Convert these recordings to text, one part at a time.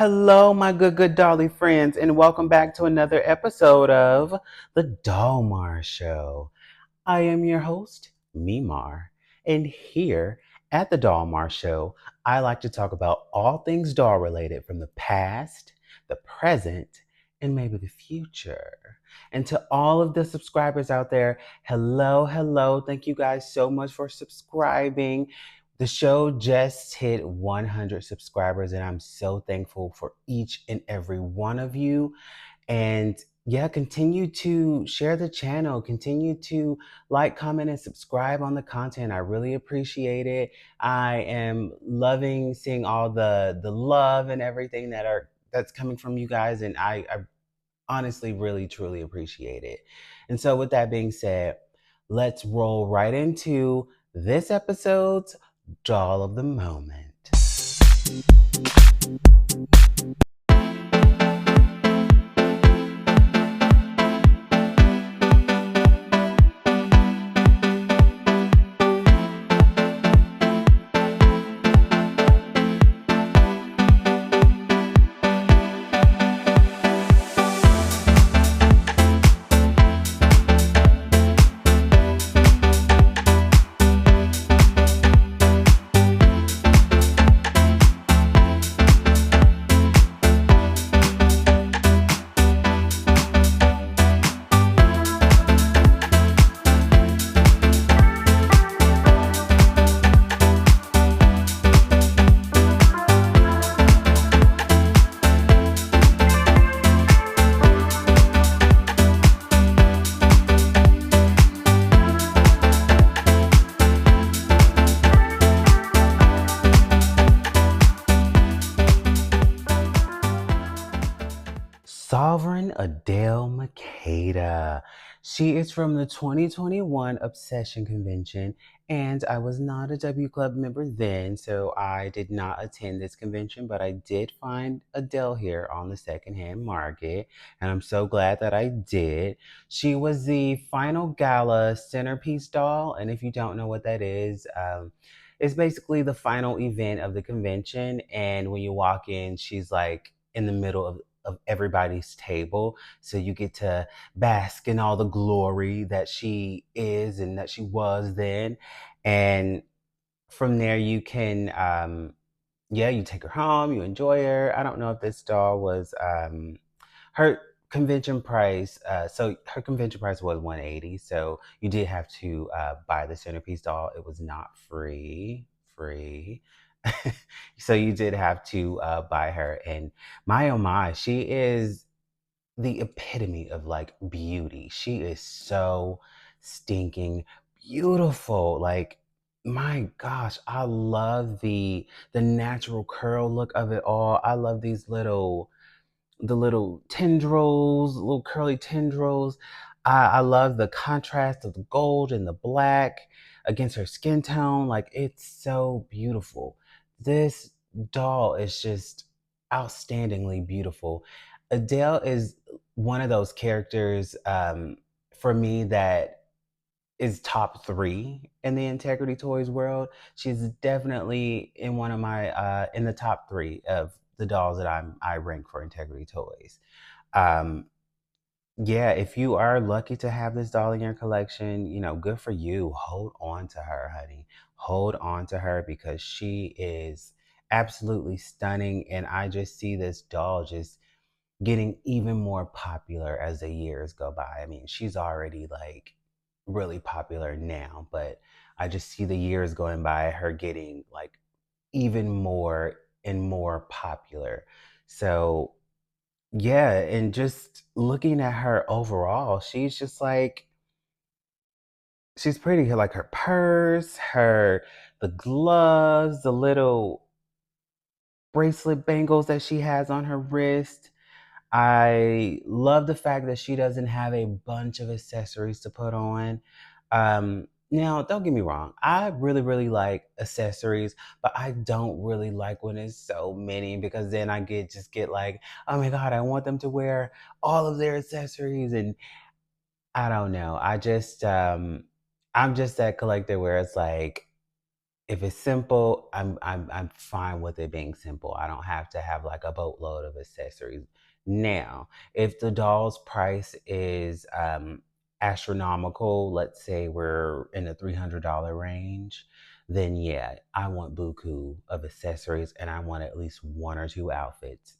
Hello, my good Dolly friends, and welcome back to another episode of the DollMar Show. I am your host, Memar, and here at the DollMar Show, I like to talk about all things doll related from the past, the present, and maybe the future. And to all of the subscribers out there, hello. Thank you guys so much for subscribing. The show just hit 100 subscribers, and I'm so thankful for each and every one of you. And yeah, continue to share the channel, continue to like, comment, and subscribe on the content. I really appreciate it. I am loving seeing all the love and everything that's coming from you guys, and I honestly really truly appreciate it. And so with that being said, let's roll right into this episode's Doll of the Moment. Sovereign Adele Makeda. She is from the 2021 Obsession Convention, and I was not a W Club member then, so I did not attend this convention, but I did find Adele here on the secondhand market, and I'm so glad that I did. She was the final gala centerpiece doll, and if you don't know what that is, it's basically the final event of the convention, and when you walk in, she's like in the middle of everybody's table. So you get to bask in all the glory that she is and that she was then. And from there, you can, yeah, you take her home, you enjoy her. I don't know if this doll was, her convention price. So her convention price was 180. So you did have to buy the centerpiece doll. It was not free. So you did have to buy her, and my oh my, she is the epitome of like beauty. She is so stinking beautiful. Like, my gosh, I love the natural curl look of it all. I love these little tendrils, little curly tendrils. I love the contrast of the gold and the black against her skin tone. Like, it's so beautiful. This doll is just outstandingly beautiful. Adele is one of those characters, for me, that is top three in the Integrity Toys world. She's definitely in one of my in the top three of the dolls that I rank for Integrity Toys. Um, yeah, if you are lucky to have this doll in your collection, good for you. Hold on to her, honey. Hold on to her because she is absolutely stunning, and I just see this doll just getting even more popular as the years go by. I mean, she's already like really popular now, but I just see the years going by, her getting like even more and more popular. So, yeah, and just looking at her overall, she's just like, she's pretty. Like her purse, the gloves, the little bracelet bangles that she has on her wrist. I love the fact that she doesn't have a bunch of accessories to put on. Now, don't get me wrong. I really like accessories, but I don't really like when it's so many because then I get like, oh my God, I want them to wear all of their accessories. And I don't know. I'm just that collector where it's like, If it's simple, I'm fine with it being simple. I don't have to have like a boatload of accessories. Now, if the doll's price is astronomical, let's say we're in the $300 range, then yeah, I want buku of accessories and I want at least one or two outfits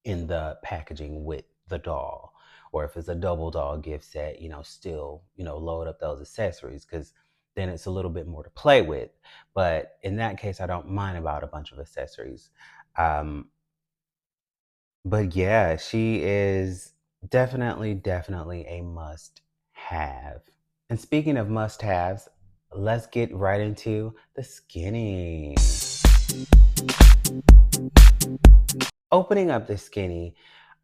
in the packaging with the doll. Or if it's a double doll gift set, still, load up those accessories because then it's a little bit more to play with. But in that case, I don't mind about a bunch of accessories. Um, but yeah, she is definitely a must have. And speaking of must haves, let's get right into the skinny. Opening up the skinny,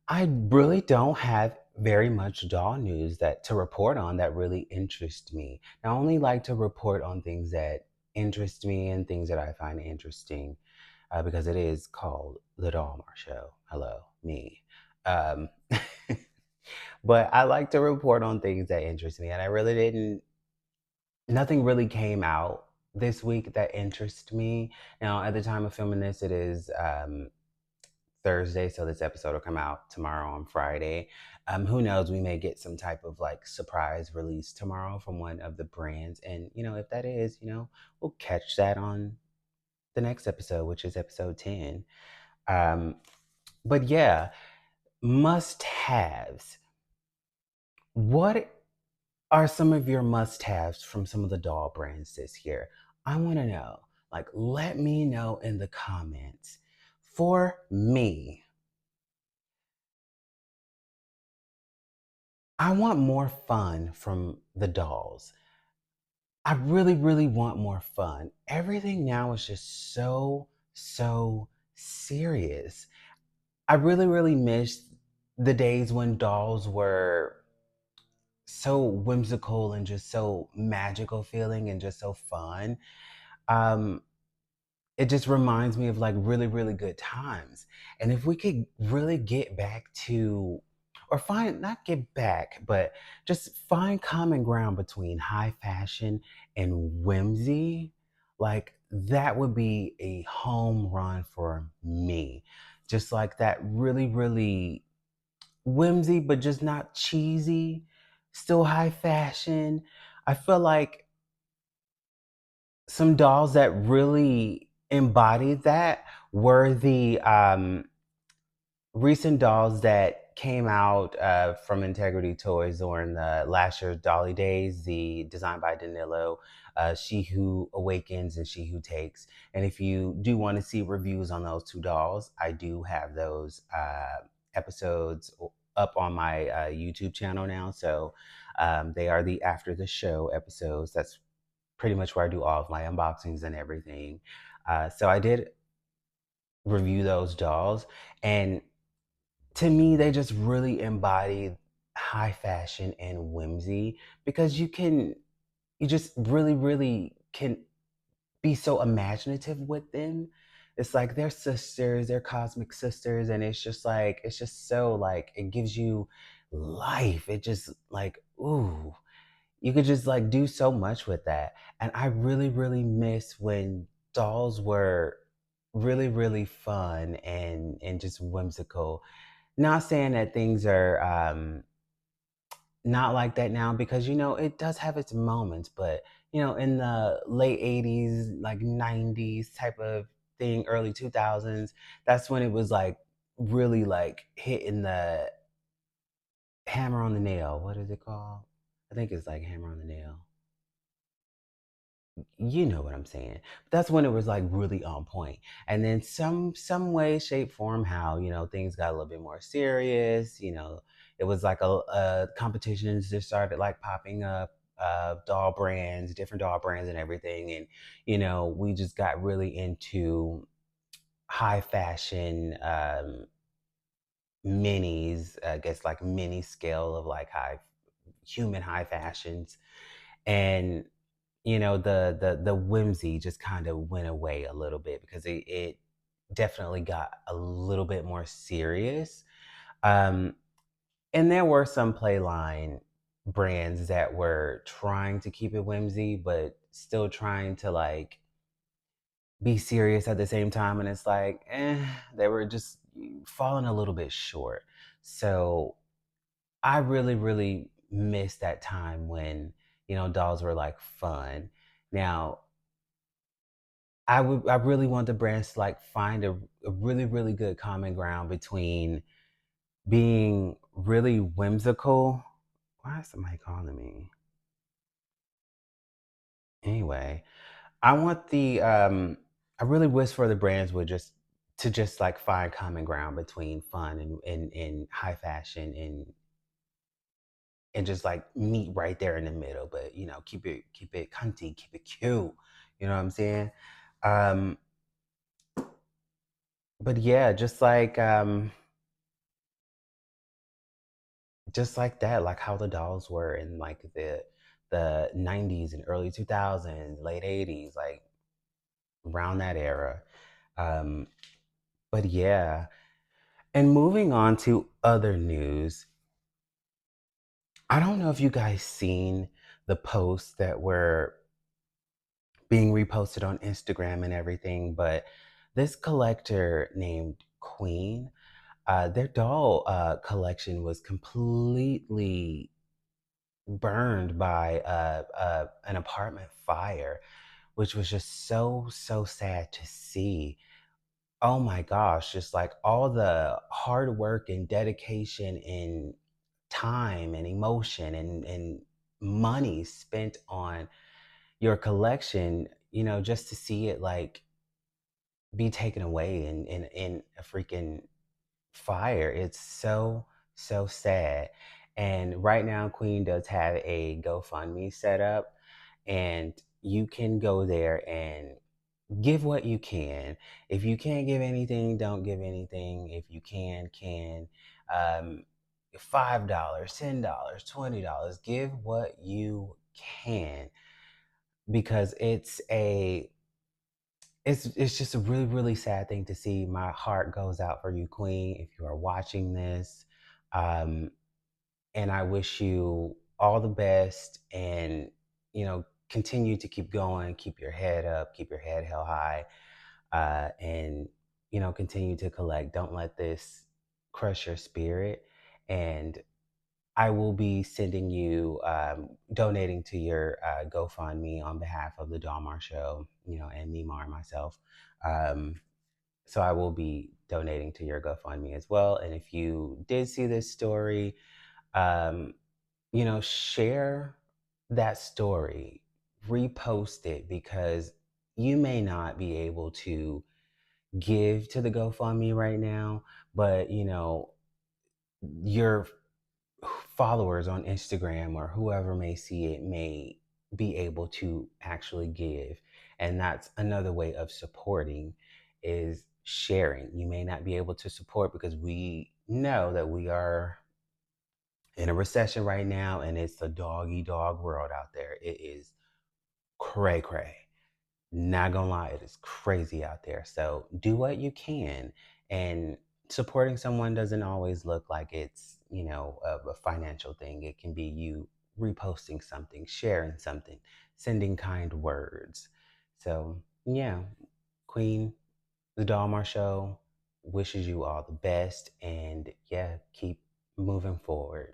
I really don't have very much doll news that to report on that really interest me. I only like to report on things that interest me and things that I find interesting because it is called the DollMar Show. Hello, me. Um, but I like to report on things that interest me, and I really didn't. Nothing really came out this week that interests me. Now, at the time of filming this, it is Thursday, so this episode will come out tomorrow on Friday. Who knows? We may get some type of like surprise release tomorrow from one of the brands, and if that is, we'll catch that on the next episode, which is episode 10. Um, but yeah, must haves. What are some of your must haves from some of the doll brands this year? I want to know. Like, let me know in the comments. For me, I want more fun from the dolls. I really want more fun. Everything now is just so serious. I really miss the days when dolls were so whimsical and just so magical feeling and just so fun. Um, it just reminds me of like really good times. And if we could really get back to, or find, not get back, but just find common ground between high fashion and whimsy, like that would be a home run for me. Just like that really whimsy, but just not cheesy, still high fashion. I feel like some dolls that really embodied that were the recent dolls that came out from Integrity Toys during the last year's Dolly Days, the designed by Danilo, She Who Awakens and She Who Takes. And if you do want to see reviews on those two dolls, I do have those episodes up on my YouTube channel now. So they are the after the show episodes. That's pretty much where I do all of my unboxings and everything. So I did review those dolls, and to me, they just really embody high fashion and whimsy because you just really can be so imaginative with them. It's like they're sisters, they're cosmic sisters, and it's just so like it gives you life. It just like, ooh, you could just like do so much with that. And I really miss when dolls were really fun and just whimsical. Not saying that things are not like that now, because it does have its moments, but in the late 80s, like 90s type of thing, early 2000s, that's when it was like really like hitting the hammer on the nail. What is it called? I think it's like hammer on the nail. You know what I'm saying. That's when it was like really on point. And then some way, shape, form, how, things got a little bit more serious. It was like a competitions just started like popping up, doll brands, different doll brands and everything. And, we just got really into high fashion minis, I guess like mini scale of like human high fashions. And the whimsy just kind of went away a little bit because it definitely got a little bit more serious. um and there were some playline brands that were trying to keep it whimsy but still trying to like be serious at the same time, and it's like, they were just falling a little bit short. So I really, really miss that time when, dolls were like fun. Now, I really want the brands to like find a really, really good common ground between being really whimsical. Why is somebody calling me? Anyway, I want the I really wish for the brands would just like find common ground between fun and high fashion and just like meet right there in the middle, but keep it cunty, keep it cute. You know what I'm saying? Um, but yeah, just like that, like how the dolls were in like the 90s and early 2000s, late 80s, like around that era. Um, but yeah, and moving on to other news, I don't know if you guys seen the posts that were being reposted on Instagram and everything, but this collector named Queen, their doll collection was completely burned by an apartment fire, which was just so sad to see. Oh my gosh, just like all the hard work and dedication and time and emotion and money spent on your collection, just to see it like be taken away in a freaking fire. It's so sad. And right now, Queen does have a GoFundMe set up, and you can go there and give what you can. If you can't give anything, don't give anything. If you can. Um, $5, $10, $20. Give what you can because it's just a really, really sad thing to see. My heart goes out for you, Queen, if you are watching this. Um, and I wish you all the best and, continue to keep going, keep your head up, keep your head held high, and, continue to collect. Don't let this crush your spirit. And I will be sending you, donating to your GoFundMe on behalf of the DollMar show, and Memar and myself. Um, so I will be donating to your GoFundMe as well. And if you did see this story, um, share that story, repost it because you may not be able to give to the GoFundMe right now, but your followers on Instagram or whoever may see it may be able to actually give. And that's another way of supporting is sharing. You may not be able to support because we know that we are in a recession right now and it's a dog eat dog world out there. It is cray cray. Not gonna lie, it is crazy out there. So do what you can. And supporting someone doesn't always look like it's, a financial thing. It can be you reposting something, sharing something, sending kind words. So yeah, Queen, the DollMar Show wishes you all the best and yeah, keep moving forward.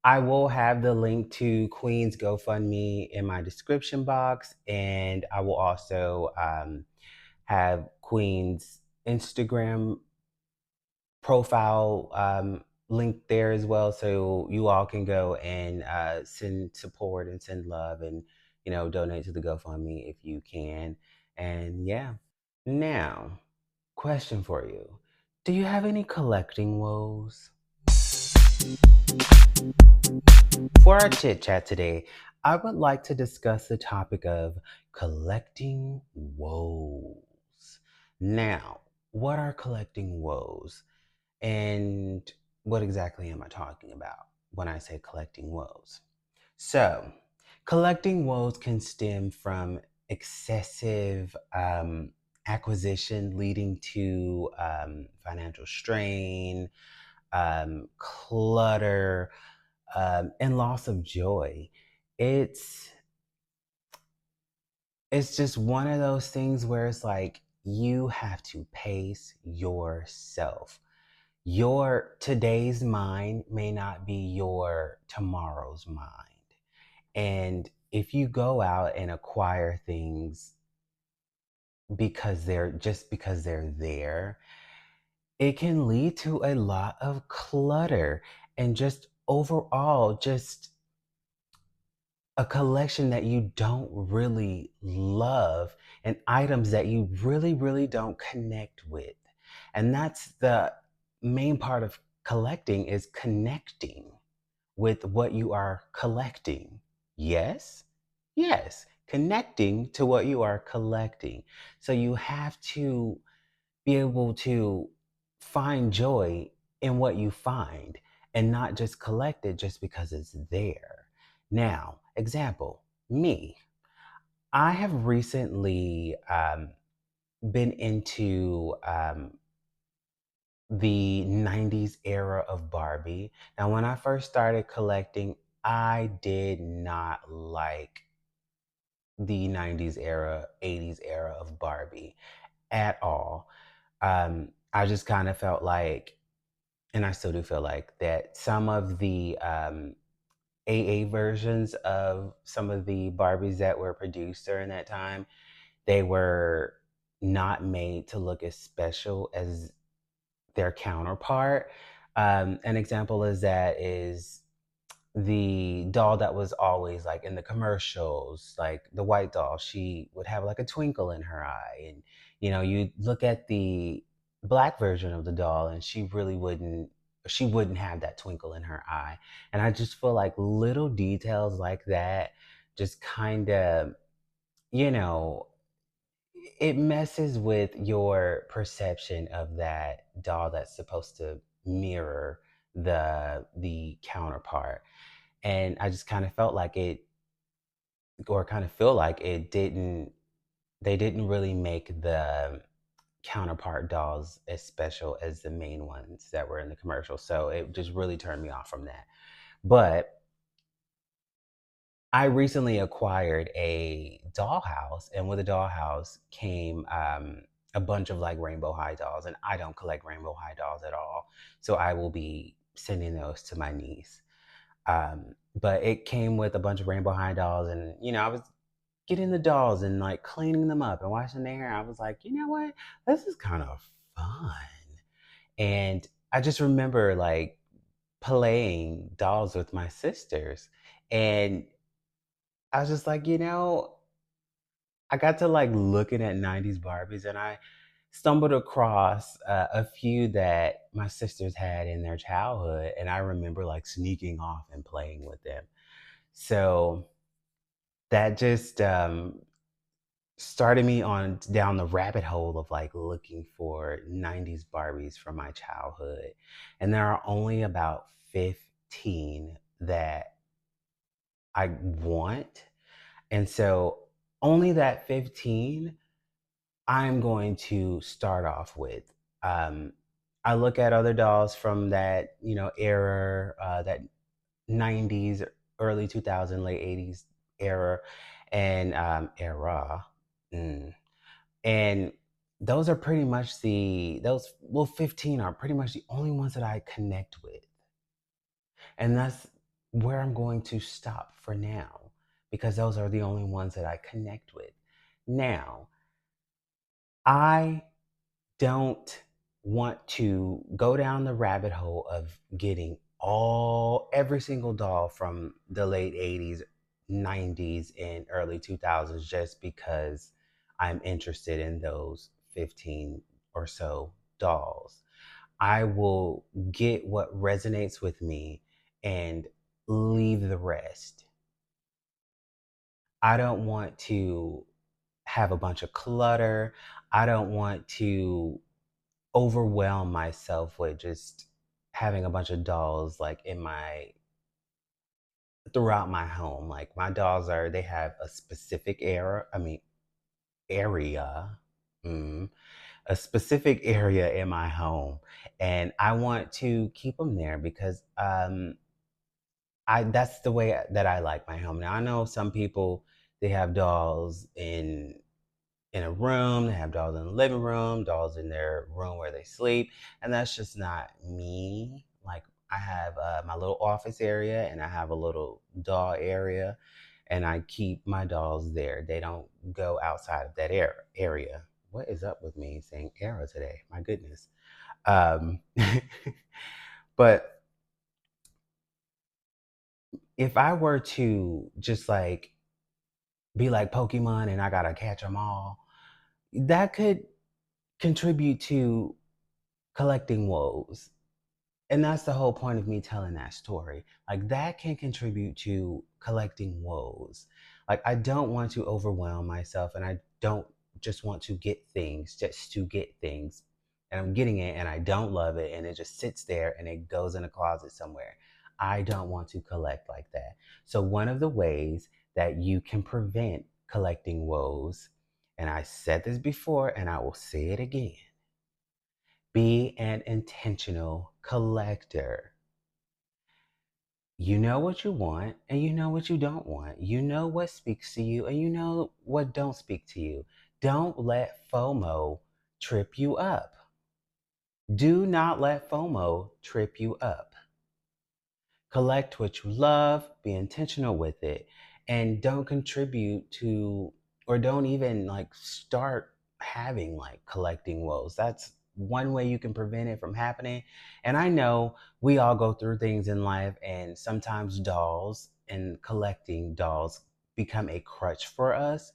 I will have the link to Queen's GoFundMe in my description box, and I will also have Queen's Instagram profile link there as well, so you all can go and send support and send love and donate to the GoFundMe if you can. And yeah, now question for you: do you have any collecting woes? For our chit chat today, I would like to discuss the topic of collecting woes. Now, what are collecting woes? And what exactly am I talking about when I say collecting woes? So, collecting woes can stem from excessive acquisition leading to financial strain, clutter, and loss of joy. It's it's just one of those things where it's like you have to pace yourself. Your today's mind may not be your tomorrow's mind. And if you go out and acquire things because they're there, it can lead to a lot of clutter and just overall just a collection that you don't really love and items that you really don't connect with. And that's the main part of collecting, is connecting with what you are collecting. Yes? Yes, connecting to what you are collecting. So you have to be able to find joy in what you find and not just collect it just because it's there. Now, example, me. I have recently been into the 90s era of Barbie. Now, when I first started collecting, I did not like the 90s era, 80s era of Barbie at all. I just kind of felt like, and I still do feel like, that some of the AA versions of some of the Barbies that were produced during that time, they were not made to look as special as their counterpart. An example is that is the doll that was always like in the commercials, like the white doll. She would have like a twinkle in her eye, and you look at the black version of the doll, and she wouldn't have that twinkle in her eye. And I just feel like little details like that just kind of, you know, it messes with your perception of that doll that's supposed to mirror the counterpart. And I just kind of felt like it, or kind of feel like it didn't they didn't really make the counterpart dolls as special as the main ones that were in the commercial. So it just really turned me off from that. But I recently acquired a dollhouse, and with the dollhouse came a bunch of like rainbow high dolls, and I don't collect rainbow high dolls at all, so I will be sending those to my niece. But it came with a bunch of rainbow high dolls, and I was getting the dolls and like cleaning them up and washing their hair. I was like, you know what, this is kind of fun, and I just remember like playing dolls with my sisters, and I was just like, I got to like looking at 90s Barbies, and I stumbled across a few that my sisters had in their childhood. And I remember like sneaking off and playing with them. So that just started me on down the rabbit hole of like looking for 90s Barbies from my childhood. And there are only about 15 that I want. And so only that 15 I'm going to start off with. Um, I look at other dolls from that, era, that 90s, early 2000, late 80s era, and era. Mm. And those are pretty much those, well, 15 are pretty much the only ones that I connect with. And that's where I'm going to stop for now, because those are the only ones that I connect with. Now, I don't want to go down the rabbit hole of getting every single doll from the late 80s, 90s, and early 2000s just because I'm interested in those 15 or so dolls. I will get what resonates with me and leave the rest. I don't want to have a bunch of clutter. I don't want to overwhelm myself with just having a bunch of dolls like in my throughout my home. Like my dolls they have a specific area, mm, a specific area in my home, and I want to keep them there because I that's the way that I like my home. Now I know some people, they have dolls in a room, they have dolls in the living room, dolls in their room where they sleep, and that's just not me. Like I have my little office area, and I have a little doll area, and I keep my dolls there. They don't go outside of that area. What is up with me saying era today? My goodness. Um, but if I were to just like be like Pokemon and I gotta catch them all, that could contribute to collecting woes. And that's the whole point of me telling that story. Like that can contribute to collecting woes. Like I don't want to overwhelm myself, and I don't just want to get things just to get things. And I'm getting it and I don't love it, and it just sits there and it goes in a closet somewhere. I don't want to collect like that. So one of the ways that you can prevent collecting woes, and I said this before and I will say it again, be an intentional collector. You know what you want and you know what you don't want. You know what speaks to you and you know what don't speak to you. Don't let FOMO trip you up. Do not let FOMO trip you up. Collect what you love, be intentional with it, and don't contribute to, or don't even like start having like collecting woes. That's one way you can prevent it from happening. And I know we all go through things in life, and sometimes dolls and collecting dolls become a crutch for us,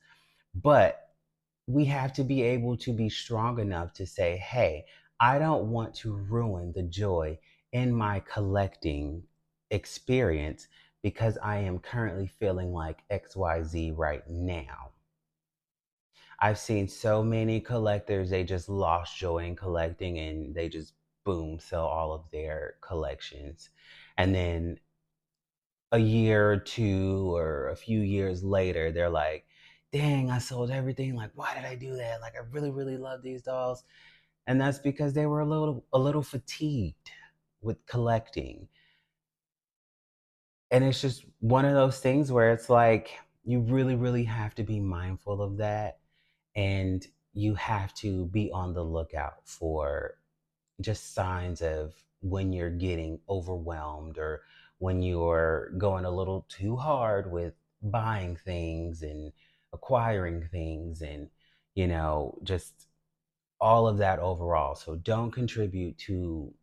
but we have to be able to be strong enough to say, hey, I don't want to ruin the joy in my collecting experience because I am currently feeling like XYZ right now. I've seen so many collectors, they just lost joy in collecting and they just boom, sell all of their collections. And then a year or two or a few years later, they're like, dang, I sold everything. Like, why did I do that? Like, I really, really love these dolls. And that's because they were a little fatigued with collecting. And it's just one of those things where it's like, you really, really have to be mindful of that. And you have to be on the lookout for just signs of when you're getting overwhelmed or when you're going a little too hard with buying things and acquiring things and just all of that overall. So don't contribute to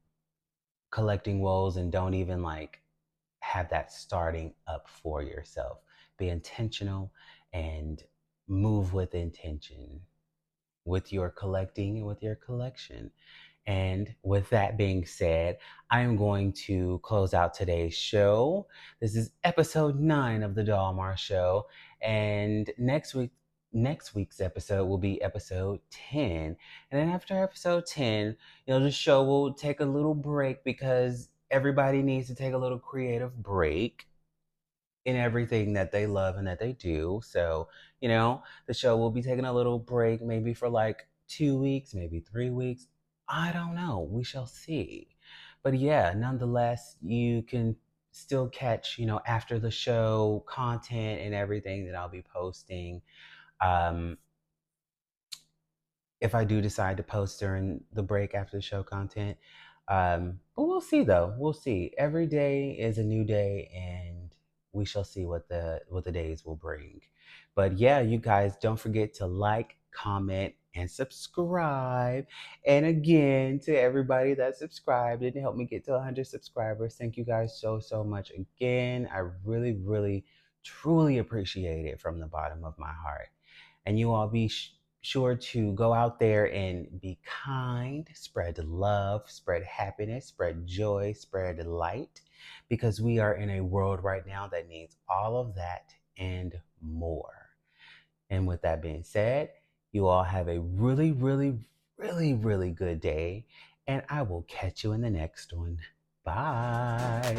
collecting woes, and don't even like have that starting up for yourself. Be intentional and move with intention with your collecting and with your collection. And with that being said, I am going to close out today's show. This is episode 9 of the DollMar Show, and next week's episode will be episode 10. And then after episode 10, the show will take a little break because everybody needs to take a little creative break in everything that they love and that they do. So, the show will be taking a little break, maybe for like 2 weeks, maybe 3 weeks. I don't know. We shall see. But yeah, nonetheless, you can still catch, after the show content and everything that I'll be posting. Um, if I do decide to post during the break after the show content. But we'll see though. We'll see. Every day is a new day, and we shall see what the days will bring. But yeah, you guys don't forget to like, comment, and subscribe. And again, to everybody that subscribed and helped me get to 100 subscribers, thank you guys so so much again. I really really truly appreciate it from the bottom of my heart. And you all be sure to go out there and be kind, spread love, spread happiness, spread joy, spread light, because we are in a world right now that needs all of that and more. And with that being said, you all have a really, really, really, really good day, and I will catch you in the next one. Bye.